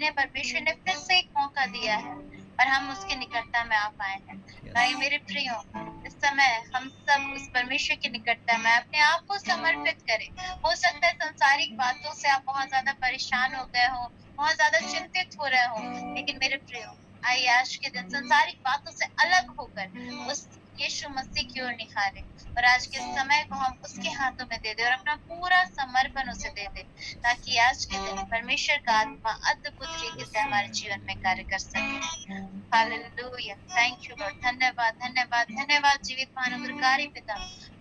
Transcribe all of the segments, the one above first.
जिन्हें परमेश्वर ने फिर से एक मौका दिया है और हम उसकी निकटता में आ पाए हैं। भाई मेरे प्रियो, इस समय हम सब उस परमेश्वर की निकटता में अपने आप को समर्पित करें। हो सकता है संसारिक बातों से आप बहुत ज्यादा परेशान हो गए हो, बहुत ज्यादा चिंतित हो रहे हो, लेकिन मेरे प्रियो, आइए आज के दिन संसारिक बातों से अलग होकर उस यीशु मसीह की ओर निहारें और आज के समय को हम उसके हाथों में दे दें और अपना पूरा समर्पण उसे दे दें, ताकि आज के दिन परमेश्वर का आत्मा अद्भुत तरीके से हमारे जीवन में कार्य कर सके। Hallelujah, thank you Lord. धन्यवाद धन्यवाद धन्यवाद जीवित महानुग्रहकारी पिता,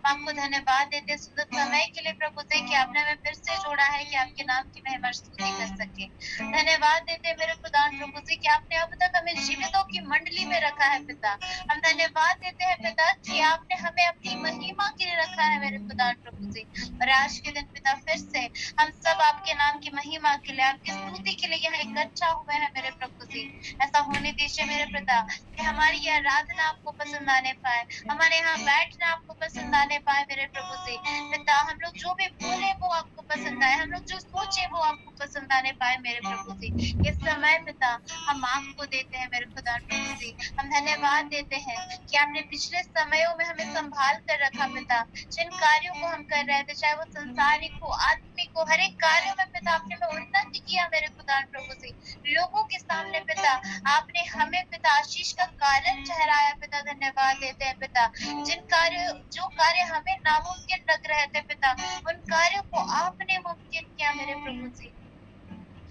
आपको धन्यवाद देते सुंदर समय के लिए प्रभु से कि आपने हमें फिर से जोड़ा है कि आपके नाम की महिमा स्तुति कर सके। धन्यवाद देते मेरे खुदा प्रभु से कि आपने अब तक हमें जीवितों की मंडली में रखा है पिता। हम धन्यवाद देते हैं पिता कि आपने हमें अपनी महिमा के लिए रखा है मेरे खुदा प्रभु से। और आज के दिन पिता फिर से हम सब आपके नाम की महिमा के लिए, आपकी स्तुति के लिए यहाँ इकट्ठा हुए हैं मेरे प्रभु जी। ऐसा होने दीजिए मेरे पिता कि हमारी यह आराधना आपको पसंद आने पाए, हमारे यहाँ बैठना आपको पसंद आने पाए मेरे प्रभु जी। पिता हम लोग जो भी बोले वो आपको पसंद आए, हम लोग जो सोचे वो आपको पसंद आने पाए मेरे प्रभु जी। इस समय पिता हम आपको देते हैं मेरे खुदा प्रभु जी। हम धन्यवाद देते हैं कि आपने पिछले समयों में हमें संभाल कर रखा पिता। जिन कार्यों को हम कर रहे थे, चाहे वो संसारिक हो, आत्मिक हो, हर एक कार्यों में पिता आपने हमें उन्नति किया मेरे खुदा प्रभु जी। लोगों के सामने पिता आपने हमें पिता आशीष का कारण ठहराया पिता। धन्यवाद देते हैं पिता, जो कार्य हमें नामुमकिन लग रहे थे पिता, उन कार्यों को आपने मुमकिन किया मेरे प्रभु जी।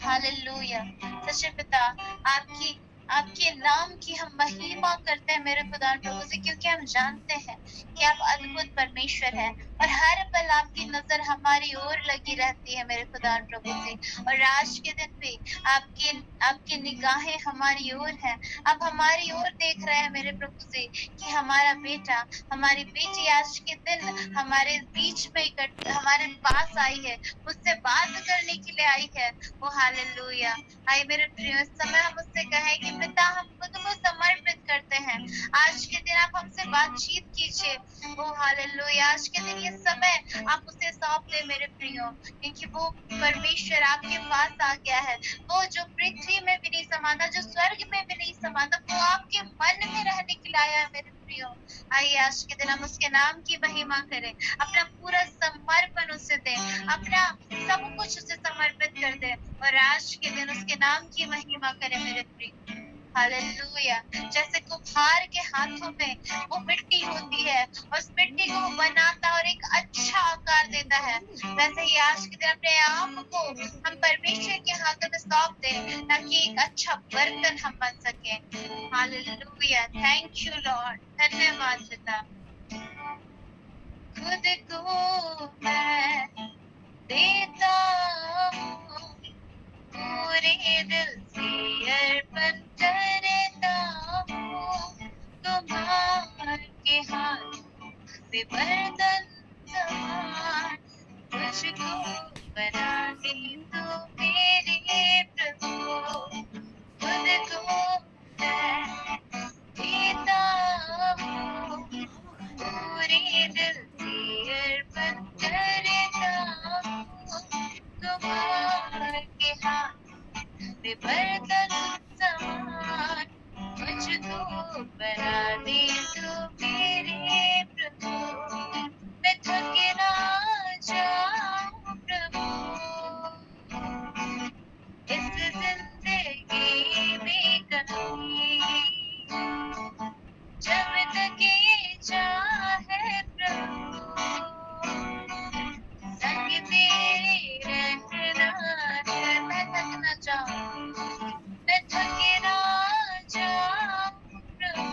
हालेलुया, सच्चे पिता आपकी आपके नाम की हम महिमा करते हैं मेरे खुदा प्रभु जी, क्योंकि हम जानते हैं कि आप अद्भुत परमेश्वर हैं और हर पल आपकी नजर हमारी ओर लगी रहती है मेरे खुदा प्रभु जी। और आज के दिन भी आपकी आपकी निगाहें हमारी ओर हैं, आप हमारी ओर देख रहे हैं मेरे प्रभु जी कि हमारा बेटा, हमारी बेटी आज के दिन हमारे बीच में हमारे पास आई है, मुझसे बात करने के लिए आई है। ओ हालेलुया, आइए मेरे प्रिय, इस समय हम उससे कहें कि पिता हम खुद को समर्पित करते हैं। आज के दिन आप हमसे बातचीत कीजिए। ओ हालेलुया, आज के दिन ये समय आप उसे सौंप दे मेरे प्रियो, क्योंकि वो परमेश्वर आपके पास आ गया है। वो जो पृथ्वी में भी नहीं समाता, जो स्वर्ग में भी नहीं समाता, वो आपके मन में रहने के लिए आया है मेरे प्रियो। आइए आज के दिन हम उसके नाम की महिमा करें, अपना पूरा समर्पण उसे दें, अपना सब कुछ उसे समर्पित कर दे और आज के दिन उसके नाम की महिमा करे मेरे प्रिय। हालेलुया, जैसे कुम्हार के हाथों में वो मिट्टी होती है, उस मिट्टी को वो बनाता और एक अच्छा आकार देता है, वैसे ही आज के दिन अपने आप को हम परमेश्वर के हाथों में सौंप दें ताकि एक अच्छा बर्तन हम बन सके। हालेलुया, थैंक यू लॉर्ड, धन्यवाद पिता। खुद को मैं देता हूँ, पूरे दिल से अर्पण करता हूँ, तुम्हारे हाथ से बर्तन समान मुझको बना दे तो मेरे प्रभु। खुद को मैं देता हूँ, पूरे दिल से अर्पण करता हूँ, तुम्हारे हाथ से बर्तन समान मुझको बना दे तो मेरे प्रभु। मैं थक ना जाऊं प्रभु इस जिंदगी में कहीं, जब तक ये चाहे प्रभु संग तेरे रहना है। मैं थक ना जाऊं, मैं थक ना जाऊं प्रभु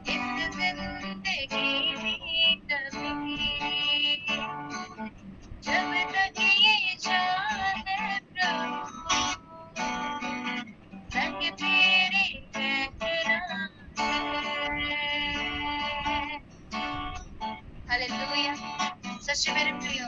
इस जिंदगी में कभी, जब तक ये चाहे प्रभु संग तेरे रहना है। हालेलुया, सच में मेरे प्रियो,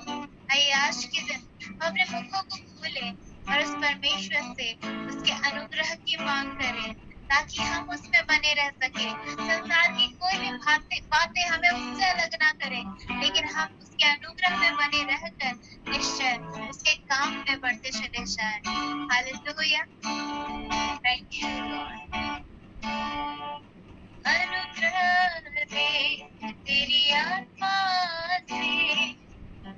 आइए आज के दिन हम अपने मुखों को खोले और उस परमेश्वर से उसके अनुग्रह की मांग करें। ताकि हम उसमें बने रह सके। संसार की कोई भी बातें हमें उससे अलग ना करें, लेकिन हम उसके अनुग्रह में बने रहकर निश्चय उसके काम में बढ़ते चले जाएं। Hallelujah, thank you Lord. अनुग्रह दे तेरी आत्मा से,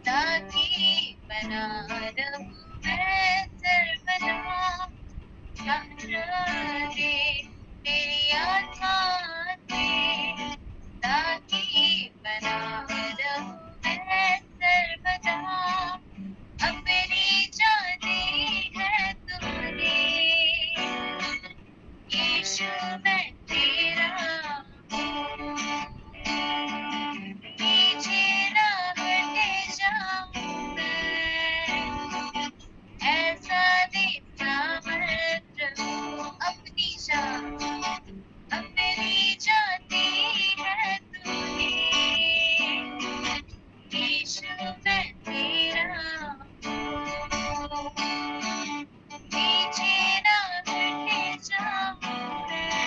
ताकि बना रहूं मैं सर्वदा। अनुग्रह दे तेरी आत्मा से, ताकि बना रहूं मैं सर्वदा। अपनी जानी है तूने, यीशु मैं तेरा हूँ। पीछे ना हटे जाऊं मैं, ऐसा देखना मत रहूं। अपनी जाती है तूने, यीशु मैं तेरा हूँ। पीछे ना हटे जाऊं मैं,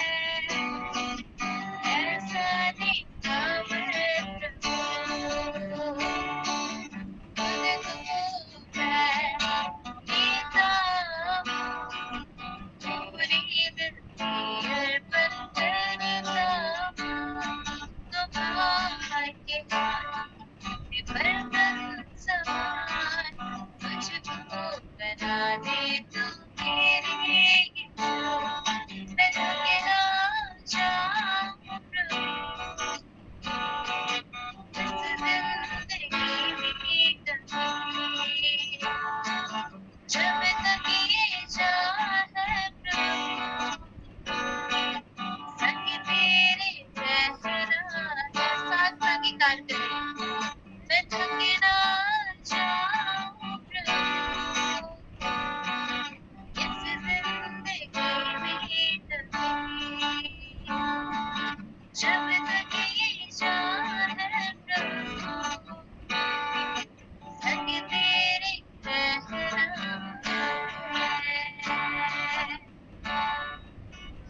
ऐसा देखना मत रहूं। खुद को मैं जीता हूँ, पूरी दिल की अर्पण करता हूँ। तुम्हारे हाथ में बर्तन समान, मुझको बना दे तू मेरे लिए। मैं थके ना जाऊं प्रभु, इस जिंदगी कभी, जब तक ये जान है प्रभु, संग तेरे रहना। साथ अंगीकार करें। मैं थके ना जाऊं प्रभु, इस जिंदगी में कभी, जब तक ये जान है प्रभु, संग तेरे रहना है।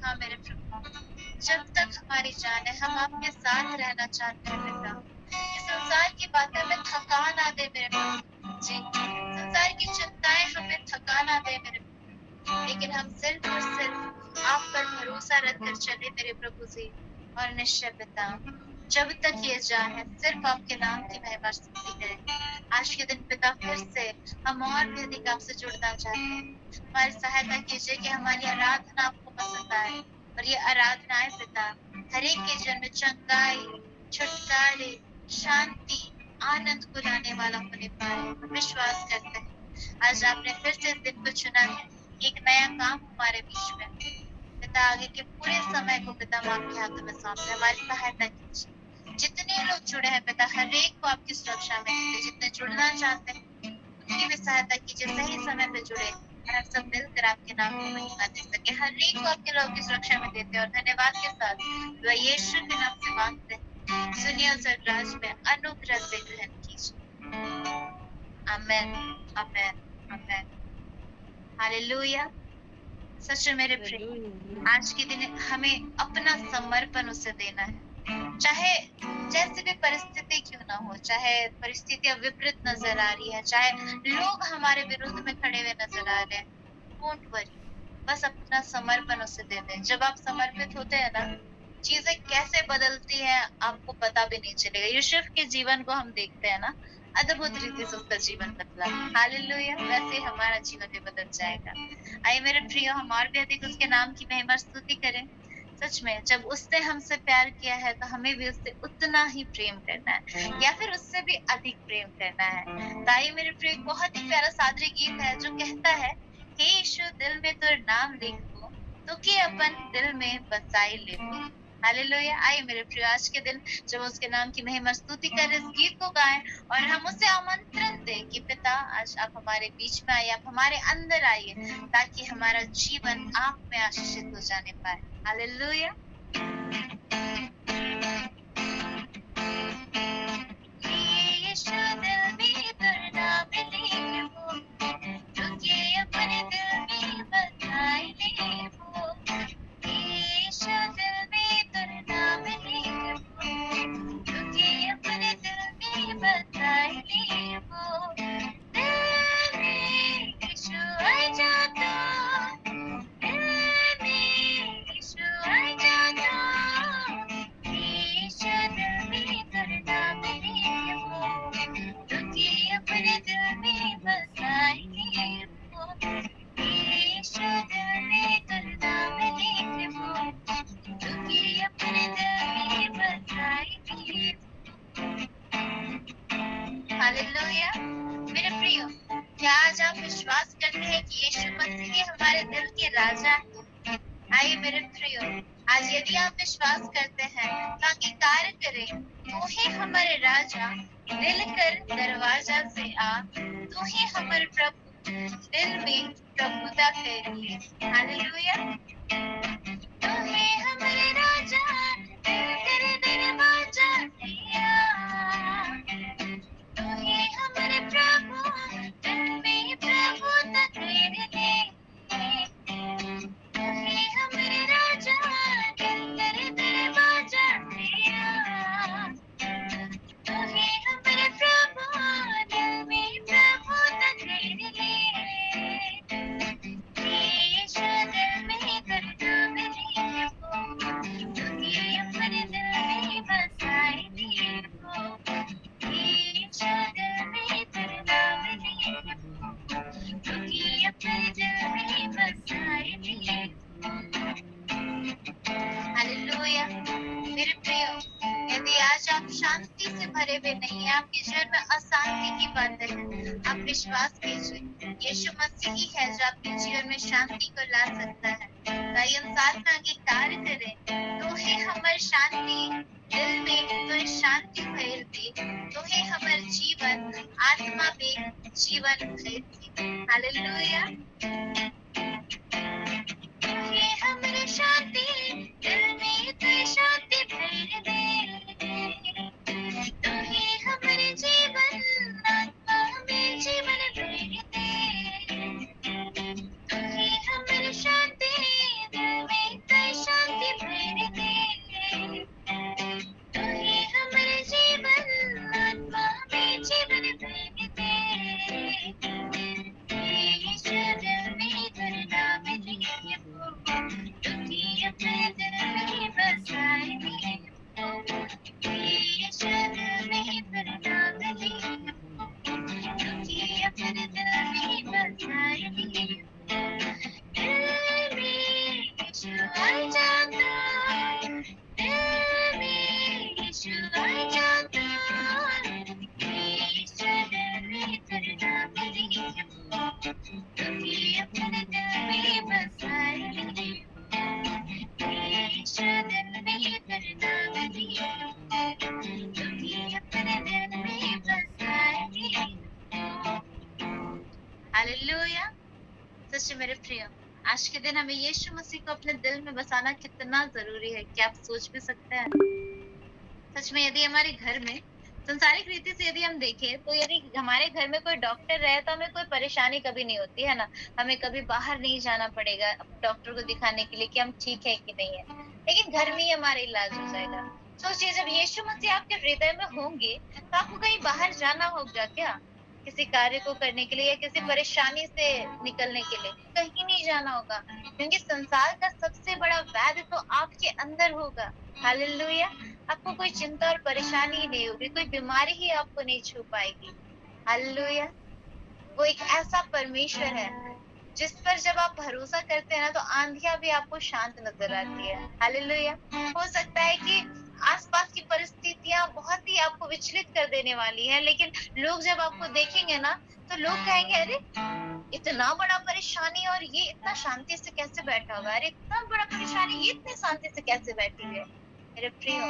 हाँ मेरे प्रभु, जब तक हमारी जान है हम आपके साथ रहना चाहते हैं पिता। इस संसार की बातें हमें थका ना दे मेरे प्रभु जी, संसार की चिंताएं हमें थका ना दे मेरे प्रभु, लेकिन हम सिर्फ और सिर्फ आप पर भरोसा रखकर चले मेरे प्रभु जी। और निश्चय पिता, जब तक ये जान है सिर्फ आपके नाम की महिमा स्तुति करें। आज के दिन पिता फिर से हम और भी अधिक आपसे जुड़ना चाहते हैं। हमारी सहायता कीजिए कि हमारी आराधना आपको पसंद आए, और ये आराधनाएं पिता हर एक के जीवन में चंगाई, छुटकारे, शांति, आनंद को लाने वाला होने पाए। हम विश्वास करते हैं आज आपने फिर से इस दिन को चुना है, एक नया काम हमारे बीच में। पिता आगे के पूरे समय को पिता हम आपके हाथों में सौंपते हैं। हमारी सहायता कीजिए। जितने लोग जुड़े हैं पिता हर एक को आपकी सुरक्षा में रखिए। जितने जुड़ना चाहते हैं उनकी भी सहायता कीजिए, सही समय पे जुड़े और हम सब मिलकर आपके नाम को महिमा दे सके। हर एक को आपके लोग की सुरक्षा में देते हैं और धन्यवाद के साथ वह यीशु के नाम से मांगते हैं। सुनिए और सरराज में अनुग्रह से ग्रहण कीजिए। आमेन, आमेन, आमेन। हालेलुया। सच में मेरे प्रिय, आज के दिन हमें अपना समर्पण उसे देना है। चाहे जैसी भी परिस्थिति क्यों ना हो, चाहे परिस्थितियां विपरीत नजर आ रही है, चाहे लोग हमारे विरुद्ध में खड़े हुए नजर आ रहे हैं, डोंट वरी, बस अपना समर्पण उसे दे दें। जब आप समर्पित होते हैं ना, चीजें कैसे बदलती हैं आपको पता भी नहीं चलेगा। यूसुफ के जीवन को हम देखते हैं ना, अद्भुत रीति से उसका जीवन बदला। हालेलुया। वैसे हमारा जीवन भी बदल जाएगा। आइए मेरे प्रिय, हम और भी अधिक उसके नाम की महिमा स्तुति करें। सच में जब उसने हमसे प्यार किया है तो हमें भी उससे उतना ही प्रेम करना है, या फिर उससे भी अधिक प्रेम करना है। ताई मेरे प्रिय, बहुत ही प्यारा सादरी गीत है जो कहता है, हे यीशु दिल में तो नाम लिखो, तो कि अपन दिल में बसाई लिखो। हालेलुया। आइए मेरे प्रिय, आज के दिन जब उसके नाम की महिमा स्तुति करें, इस गीत को गाएं और हम उसे आमंत्रण दें कि पिता आज आप हमारे बीच में आइए, आप हमारे अंदर आइए, ताकि हमारा जीवन आप में आशीषित हो जाने पाए। हालेलुया। यीशु दिल में तेरा नाम लिखो, तो कि अपने दिल में बसाई लिखो। हालेलुया। मेरे प्रियो, क्या आज आप विश्वास करते हैं कि यीशु मसीह ही हमारे दिल के राजा हैं? आइए मेरे प्रियो, आज यदि आप विश्वास करते हैं तो अंगीकार करें, तू ही हमारे राजा, दिल कर दरवाजा से आ, तू ही हमारे प्रभु, दिल में प्रभुता कर ले। हालेलुया। तू ही हमारे राजा, दिल कर दरवाजा से आ, तू ही हमारे प्रभु, दिल में प्रभुता कर ले। तू ही हमारे राजा, दिल कर दरवाजा से आ, तू ही हमारे प्रभु, दिल में प्रभुता कर ले। यीशु दिल में करता मेरे को, तू ही अपने दिल में बसाए मेरे को। यीशु दिल में करता मेरे को, तू ही अपने दिल में बसाए मेरे को। हालेलुया। मेरे प्रियो, यदि आज आप शांति से भरे हुए नहीं है, आपके जीवन में अशांति की बातें हैं, आप विश्वास कीजिए यीशु मसीह ही है जो आपके जीवन में शांति को ला सकता है। ताई हम साथ में अंगीकार करें, तो ही हमारी शांति दिल में तो शांति फैल दे, तो ही हमारे जीवन आत्मा में जीवन फैल दे। हालेलुया। तू ही हमारी शांति, दिल में तो शांति फैल दे, तू ही हमारे जीवन आत्मा में जीवन भर दे, तू ही हमारी शांति, दिल में तो शांति भर दे, तू ही हमारे जीवन आत्मा में जीवन भर दे। यीशु दिल में तेरे नाम लिए हो, तू ही अपने दिल में बसाए लिए हो। यीशु दिल में तेरे नाम लिए हो, तू ही अपने दिल में बसाए लिए हो। दिल में यीशु आ जाता, दिल में यीशु आ जाता, यीशु दिल में तेरे नाम लिए हो, तू ही अपने दिल में बसाए लिए हो। यीशु दिल में तेरे नाम लिए हो, तू ही अपने दिल में बसाए लिए हो। हालेलुया। सच में मेरे प्रियो, आज के दिन हमें यीशु मसीह को अपने दिल में बसाना कितना जरूरी है, क्या आप सोच भी सकते हैं? सच में यदि हमारे घर में संसारिक रीति से यदि हम देखें, तो यदि हमारे घर में कोई डॉक्टर रहे तो हमें कोई परेशानी कभी नहीं होती है ना। हमें कभी बाहर नहीं जाना पड़ेगा डॉक्टर को दिखाने के लिए कि हम ठीक है कि नहीं है, लेकिन घर में ही हमारा इलाज हो जाएगा। सोचिए, जब यीशु मसीह आपके हृदय में होंगे तो आपको कहीं बाहर जाना होगा क्या? किसी कार्य को करने के लिए या किसी परेशानी से निकलने के लिए कहीं नहीं जाना होगा, क्योंकि संसार का सबसे बड़ा वैद्य तो आपके अंदर होगा। हालेलुया। आपको कोई चिंता और परेशानी ही नहीं होगी, कोई बीमारी ही आपको नहीं छू पाएगी। हालेलुया। वो एक ऐसा परमेश्वर है जिस पर जब आप भरोसा करते हैं ना, तो आंधियां भी आपको शांत नजर आती है। हालेलुया। हो सकता है कि आसपास की परिस्थितियां बहुत ही आपको विचलित कर देने वाली है, लेकिन लोग जब आपको देखेंगे ना, तो लोग कहेंगे, अरे इतना बड़ा परेशानी और ये इतना शांति से कैसे बैठा हुआ है, अरे इतना बड़ा परेशानी ये इतनी शांति से कैसे बैठी है। मेरे प्रियो,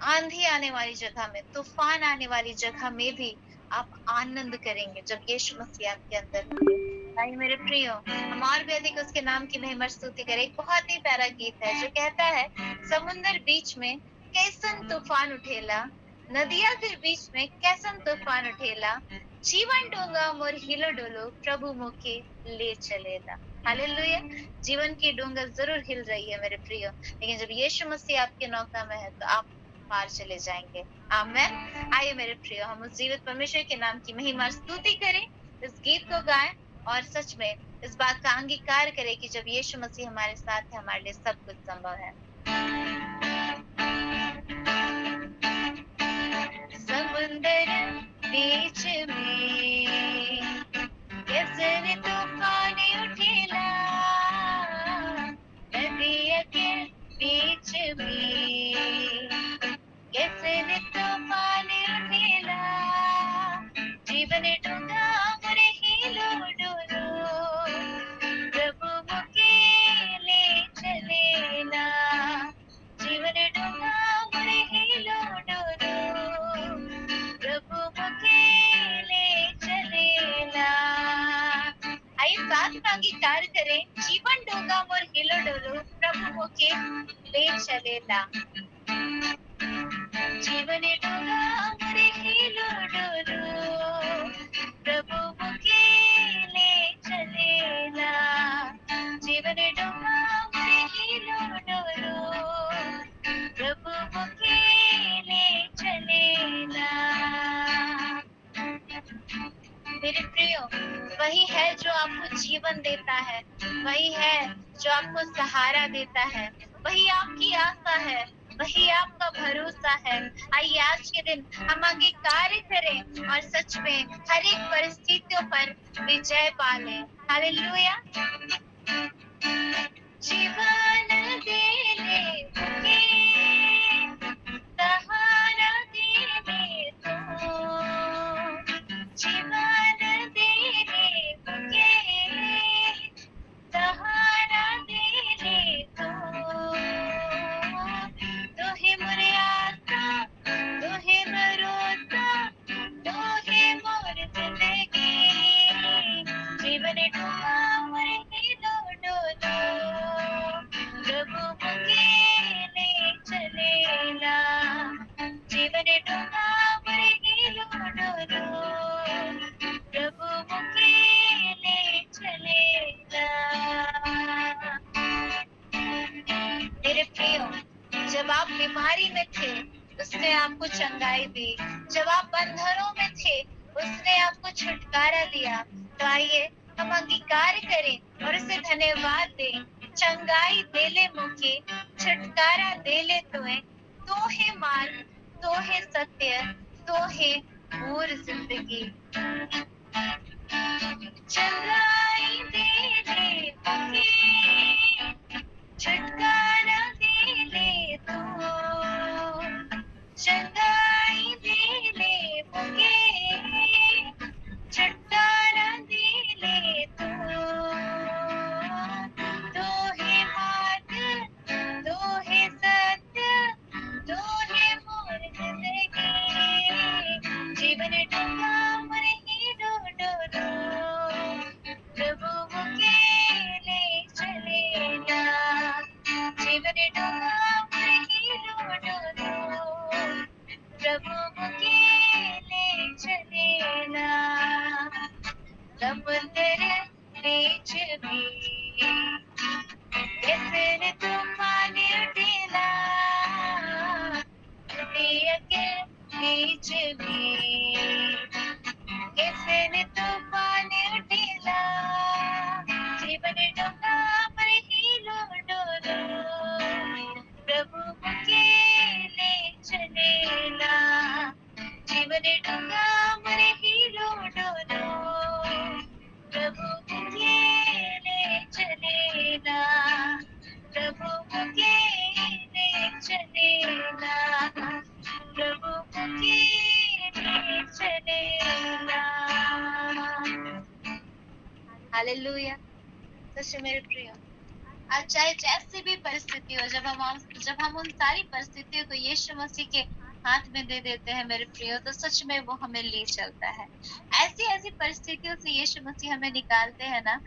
आंधी आने वाली जगह में, तूफान आने वाली जगह में भी आप आनंद करेंगे जब यीशु मसीह आपके अंदर होंगे। भाई मेरे प्रियो, हम और भी अधिक उसके नाम की महिमा स्तुति करें। एक बहुत ही प्यारा गीत है जो कहता है, समुंदर बीच में कैसन तूफान उठेला, नदिया फिर बीच में कैसन तूफान उठेला, जीवन डोंगा मोर हिलो डोलो, प्रभु मोके ले चलेला। हालेलुया। जीवन की डोंगा जरूर हिल रही है मेरे प्रियो, लेकिन जब यीशु मसीह आपके नौका में है तो आप पार चले जाएंगे। आमीन। आइए मेरे प्रियो, हम उस जीवित परमेश्वर के नाम की महिमा स्तुति करें, इस गीत को गाएं और सच में इस बात का अंगीकार करें कि जब यीशु मसीह हमारे साथ है, हमारे लिए सब कुछ संभव है। समुंदर बीच में कैसन तूफान उठेला, नदिया के बीच में कैसन तूफान उठेला, अंगीकार करें, जीवन डोगा मोर हिलो डोलो, प्रभु मोके ले चलेला। जीवन डोगा मोर हिलो डोलो, प्रभु मोके ले चलेला। जीवन डोगा मोर हिलो डोलो, प्रभु मोके ले चलेला। मेरे प्रियो, वही है जो आपको जीवन देता है, वही है जो आपको सहारा देता है, वही आपकी आशा है, वही आपका भरोसा है। आइए आज के दिन हम अंगीकार करें और सच में हर एक परिस्थितियों पर विजय पालें। हालेलुया। जीवन देने मुझे, सहारा देने दो। जीवन देने मुझे, सहारा देने दो। तू ही मोरे आशा, तू ही भरोसा, तू ही मोर जिंदगी। जीवन डूबा मोरे हिलो डोलो, प्रभु मुझे ले चलेला। जीवन डूबा मोरे हिलो डोलो, प्रभु मुझे ले चलेला। मेरे प्रियो, जब आप बीमारी में थे उसने आपको चंगाई दी, जब आप बंधनों में थे उसने आपको छुटकारा दिया। तो आइए हम अंगीकार करें और उसे धन्यवाद दें। चंगाई दे ले मुझे, छुटकारा दे ले तुम्हें, तो है मार्ग, तो है सत्य, तो है और जिंदगी। चंगाई दे ले मुझे, छुटकारा दे ले तू, चंगाई दे ले मुझे, छुटकारा दे ले तू। तू है मार्ग, तू है सत्य, तू है मोर जिंदगी। जीवन डूबा मोरे हिलो डोलो, प्रभु मुझे ले चलेला। जीवन डूबा मोरे हिलो डोलो, प्रभु मुझे ले चलेला। समुद्र बीच भी कैसे तूफान उठेला, दुनिया के बीच भी कैसे तूफान उठेला। जीवन डूबा मोरे हिलो डोलो, प्रभु मुझे ले चलेला। जीवन डूबा मोरे हिलो डोलो, प्रभु मुझे ले चलेला। प्रभु मुझे ले चलेला, प्रभु मुझे ले चलेला। हालेलुया। सच मेरे प्रिय, आज चाहे जैसी भी परिस्थिति हो, जब हम उन सारी परिस्थितियों को यीशु मसीह के हाथ में दे देते हैं मेरे प्रियो, तो सच में वो हमें ले चलता है। ऐसी ऐसी परिस्थितियों से यीशु मसीह हमें निकालते हैं ना,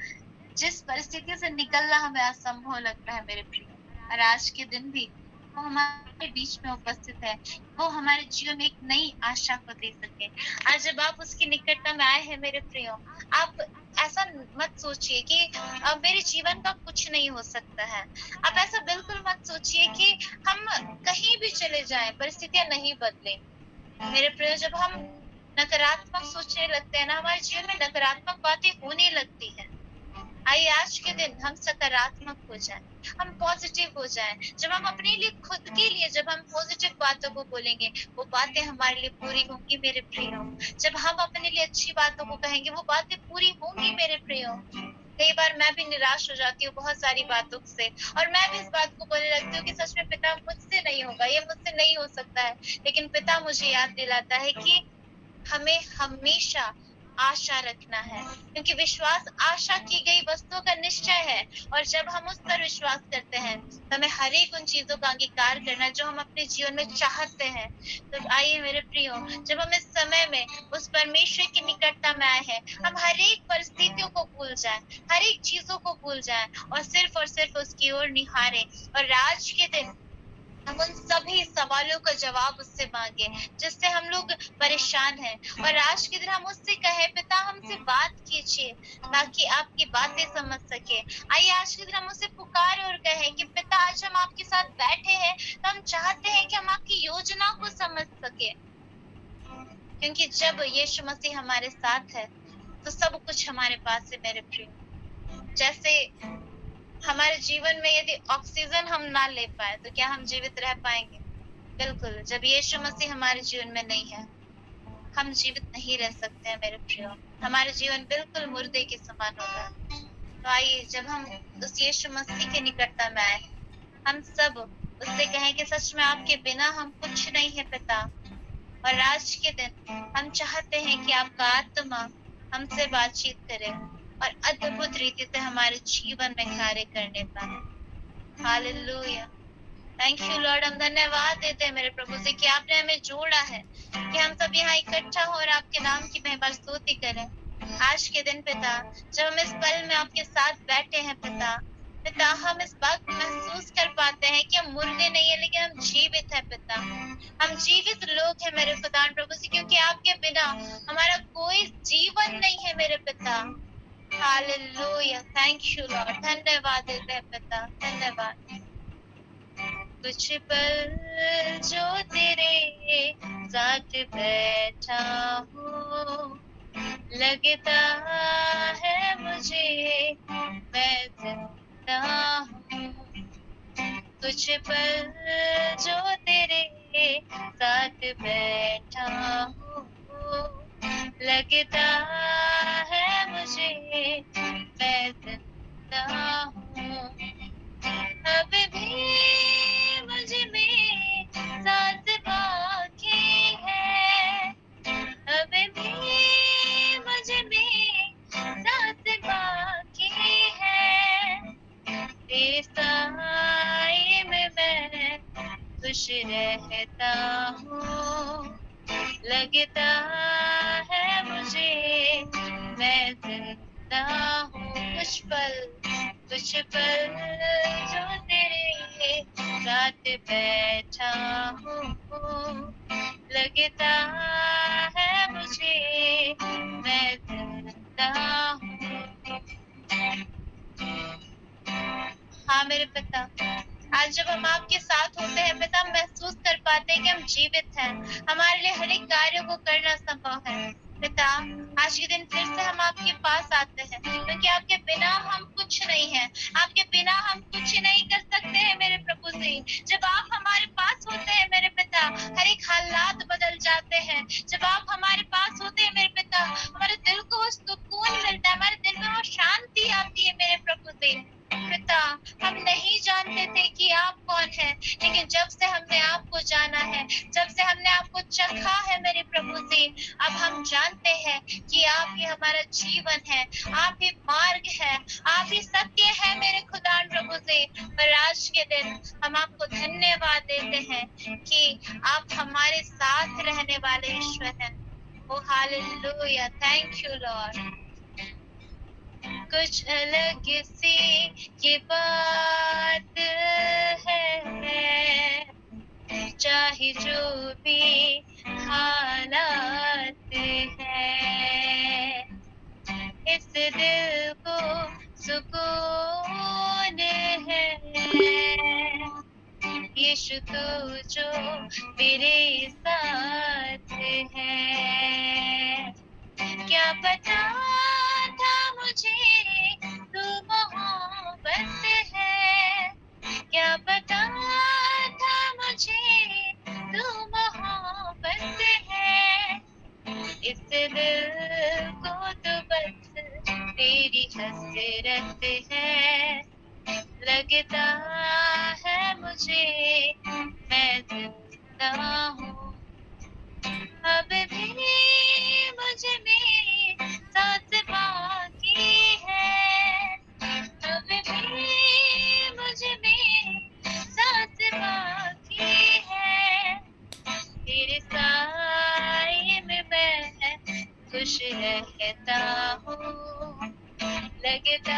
जिस परिस्थिति से निकलना हमें असंभव लगता है मेरे प्रियो। और आज के दिन भी वो हमारे बीच में उपस्थित है, वो हमारे जीवन में एक नई आशा को दे सके। आज जब आप उसकी निकटता में आए हैं मेरे प्रियो, आप ऐसा मत सोचिए कि मेरे जीवन का कुछ नहीं हो सकता है। आप ऐसा बिल्कुल मत सोचिए कि हम कहीं भी चले जाएं, परिस्थितियां नहीं बदलें। मेरे प्रियो, जब हम नकारात्मक सोचने लगते हैं ना, हमारे जीवन में नकारात्मक बातें होने लगती हैं। आइए आज के दिन हम सकारात्मक हो जाएं, हम पॉजिटिव हो जाएं। जब हम अपने लिए, खुद के लिए जब हम पॉजिटिव बातों को बोलेंगे, वो बातें हमारे लिए पूरी होंगी मेरे प्रियो। जब हम अपने लिए अच्छी बातों को कहेंगे, वो बातें पूरी होंगी मेरे प्रियो। कई बार मैं भी निराश हो जाती हूँ बहुत सारी बातों से, और मैं भी इस बात को बोलने लगती हूँ कि सच में पिता मुझसे नहीं होगा, ये मुझसे नहीं हो सकता है। लेकिन पिता मुझे याद दिलाता है कि हमें हमेशा आशा रखना है, क्योंकि विश्वास आशा की गई वस्तुओं का निश्चय है। और जब हम उस पर विश्वास करते हैं तो हमें हर एक उन चीजों का अंगीकार करना जो हम अपने जीवन में चाहते हैं। तो आइए मेरे प्रियो, जब हम इस समय में उस परमेश्वर की निकटता में आए हैं, हम हर एक परिस्थितियों को भूल जाएं, हर एक चीजों को भूल जाएं और सिर्फ उसकी ओर निहारें। और आज के दिन हम उन सभी सवालों का जवाब उससे मांगे जिससे हम लोग परेशान हैं। और आज के दिन हम उससे कहे, पिता हमसे बात कीजिए ताकि आपकी बातें समझ सके। आइए आज के दिन हम उससे पुकारे और कहें कि पिता आज हम आपके साथ बैठे हैं तो हम चाहते हैं कि हम आपकी योजना को समझ सके, क्योंकि जब यीशु मसीह हमारे साथ है तो सब कुछ हमारे पास है मेरे प्रिय। जैसे हमारे जीवन में यदि ऑक्सीजन हम ना ले पाए तो क्या हम जीवित रह पाएंगे? बिल्कुल। जब यीशु मसीह हमारे जीवन में नहीं है, हम जीवित नहीं रह सकते हैं मेरे प्रियो। हमारे जीवन बिल्कुल मुर्दे के समान होगा। तो आइए जब हम उस यीशु मसीह के निकटता में आए, हम सब उससे कहें कि सच में आपके बिना हम कुछ नहीं है पिता। और आज के दिन हम चाहते हैं कि आपका आत्मा हमसे बातचीत करे और अद्भुत रीति से हमारे जीवन में कार्य करने पाए। Hallelujah, thank you Lord. हम धन्यवाद देते हैं मेरे प्रभु से कि आपने हमें जोड़ा है, कि हम सब यहाँ इकट्ठा हो और आपके नाम की महिमा स्तुति करें। आज के दिन पिता, जब हम इस पल में आपके साथ बैठे हैं पिता, हम इस बात को महसूस कर पाते हैं कि हम मुर्दे नहीं है लेकिन हम जीवित है पिता। हम जीवित लोग हैं मेरे खुदा प्रभु से, क्योंकि आपके बिना हमारा कोई जीवन नहीं है मेरे पिता। Hallelujah, thank you Lord. धन्यवाद देते हैं पिता, धन्यवाद। कुछ पल जो तेरे साथ बैठा हूँ, लगता है मुझे मैं जिंदा हूँ। कुछ पल जो तेरे साथ बैठा हूँ, लगता है मुझे मैं जिंदा हूँ। अब भी मुझ में सांस बाकी है, अब भी मुझ में सांस बाकी है। तेरे साए में मैं खुश रहता हूँ, लगता है मुझे मैं जिंदा हूँ। कुछ पल जो तेरे साथ बैठा हूँ, लगता है मुझे मैं जिंदा हूँ। हाँ मेरे पिता, आज जब हम आपके साथ होते हैं पिता, हम महसूस कर पाते हैं कि हम जीवित हैं। हमारे लिए हर एक कार्य को करना संभव है पिता। आज के दिन फिर से हम आपके पास आते हैं, क्योंकि आपके बिना हम कुछ नहीं है। आपके बिना हम कुछ नहीं कर सकते हैं मेरे प्रभु जी। जब आप हमारे पास होते हैं मेरे पिता, हर एक हालात बदल जाते हैं। जब आप हमारे पास होते हैं मेरे पिता, हमारे दिल को वो सुकून मिलता है, हमारे दिल में वो शांति आती है मेरे प्रभु जी। पिता, हम नहीं जानते थे कि आप कौन है, लेकिन जब से हमने आपको जाना है, जब से हमने आपको चखा है मेरे प्रभु जी, अब हम जानते हैं कि आप ही हमारा जीवन है, आप ही मार्ग है, आप ही सत्य है मेरे खुदा प्रभु जी। पर आज के दिन हम आपको धन्यवाद देते हैं कि आप हमारे साथ रहने वाले ईश्वर हैं। ओ हालेलुया, थैंक यू लॉर्ड। कुछ अलग सी ये बात है, चाहे जो भी हालात है, इस दिल को सुकून है। यीशु तू जो मेरे साथ है, क्या पता था मुझे तू मोहब्बत है, क्या पता था मुझे तू मोहब्बत है। इस दिल को तो बस तेरी हसरत है, लगता है मुझे मैं जिंदा हूँ। अब भी मुझ में कहता हूँ, लगता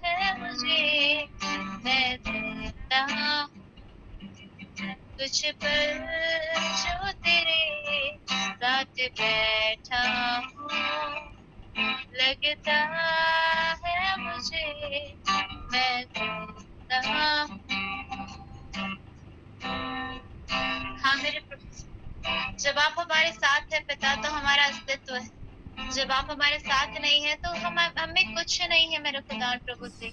है मुझे मैं देता हूँ कुछ पल जो तेरे साथ बैठा हूँ, लगता है मुझे मैं देता हूँ। हाँ मेरे प्रभु, जब आप हमारे साथ है पिता तो हमारा अस्तित्व है, जब आप हमारे साथ नहीं है तो हमें कुछ नहीं है मेरे खुदा और प्रभु से।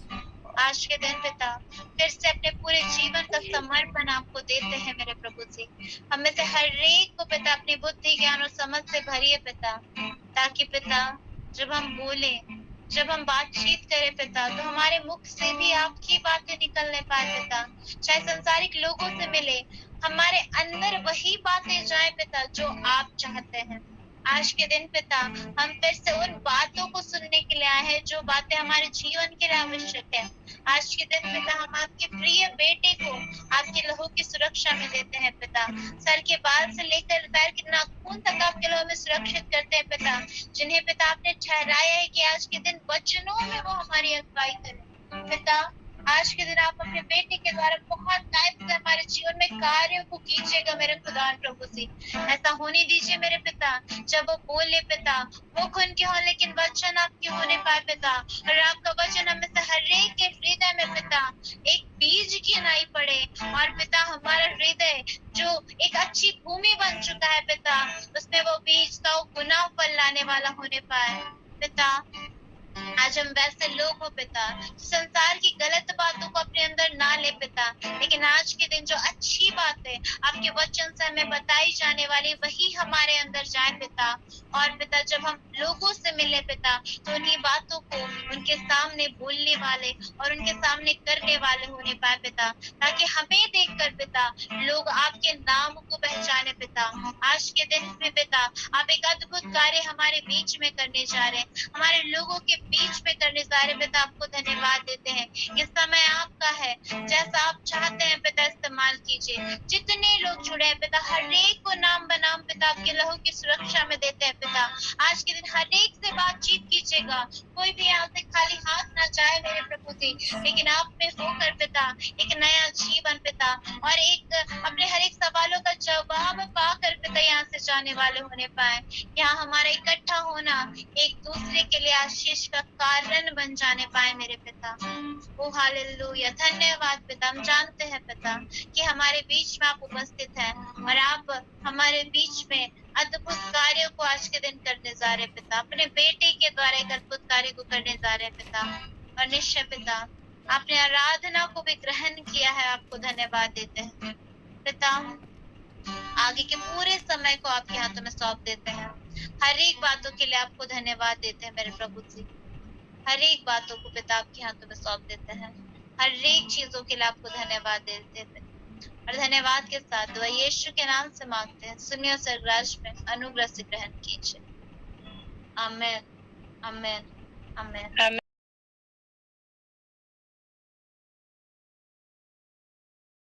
आज के दिन पिता फिर से अपने पूरे जीवन का समर्पण आपको देते हैं मेरे प्रभु जी। हम में से हर एक को पिता अपनी बुद्धि ज्ञान और समझ से भरिए पिता, ताकि पिता जब हम बोले, जब हम बातचीत करें पिता, तो हमारे मुख से भी आपकी बातें निकलने पाए पिता। चाहे संसारिक लोगों से मिले, हमारे अंदर वही बातें जाए पिता जो आप चाहते हैं। आज के दिन पिता हम फिर से उन बातों को सुनने के लिए आए हैं जो बातें हमारे जीवन के लिए आवश्यक है। आज के दिन पिता हम आपके प्रिय बेटे को आपके लहू की सुरक्षा में देते हैं पिता। सर के बाल से लेकर पैर के नाखून तक आपके लहू में सुरक्षित करते हैं पिता, जिन्हें पिता आपने ठहराया है कि आज के दिन वचनों में वो हमारी अगुवाई करें पिता। आज के दिन आप अपने बेटे के द्वारा बहुत टाइप से हमारे जीवन में कार्यों को कीजिएगा मेरे खुदा प्रभु से। ऐसा होने दीजिए मेरे पिता, जब वो बोले पिता मुख उनके हो लेकिन वचन आपके होने पाए पिता, और आपका वचन हमें से हर एक के हृदय में पिता एक बीज की नाई पड़े, और पिता हमारा हृदय जो एक अच्छी भूमि बन चुका है पिता, उसमें वो बीज का गुना फल लाने वाला होने पाए पिता। आज हम वैसे लोग हो पिता, संसार की गलत बातों को अपने अंदर ना ले पिता, लेकिन आज के दिन जो अच्छी बात है आपके वचन से हमें बताई जाने वाली वही हमारे अंदर जाए पिता। और पिता जब हम लोगों से मिले पिता तो उन्हीं बातों को उनके सामने बोलने वाले और उनके सामने करने वाले होने पाए पिता, ताकि हमें देखकर पिता लोग आपके नाम को पहचाने पिता। आज के दिन में पिता आप एक अद्भुत कार्य हमारे बीच में करने जा रहे हैं, हमारे लोगों के बीच में करने जा रहे पिता। आपको धन्यवाद देते हैं, ये समय आपका है, जैसा आप चाहते हैं पिता इस्तेमाल कीजिए। जितने लोग जुड़े हैं पिता हर एक को नाम बनाम पिता आपके लहू की सुरक्षा में देते हैं पिता। आज के दिन हर एक से बातचीत कीजिएगा, कोई भी यहाँ से खाली हाथ ना जाए मेरे प्रभु जी, लेकिन आप में होकर पिता एक नया जीवन पिता और एक अपने हर एक सवालों का जवाब पाकर पिता यहाँ से जाने वाले होने पाए। यहाँ हमारा इकट्ठा होना एक दूसरे के लिए आशीष का कारण बन जाने पाए मेरे पिता। ओ हालेलुया, धन्यवाद पिता। हम जानते हैं पिता कि हमारे बीच में आप उपस्थित हैं और आप हमारे बीच में अद्भुत कार्यों को आज के दिन करने जा रहे पिता, अपने बेटे के द्वारा एक अद्भुत कार्य को करने जा रहे पिता। और निश्चय पिता आपने आराधना को भी ग्रहण किया है, आपको धन्यवाद देते हैं पिता। आगे के पूरे समय को आपके हाथों में सौंप देते हैं, हर एक बातों के लिए आपको धन्यवाद देते हैं मेरे प्रभु जी। हर एक बातों को पिता आपके हाथों में सौंप देते हैं, हर एक चीजों के लिए आपको धन्यवाद देते हैं और धन्यवाद के साथ दुआ यीशु के नाम से मांगते हैं, सुनिए और स्वर्गराज में अनुग्रह से ग्रहण कीजिए। आमेन आमेन आमेन।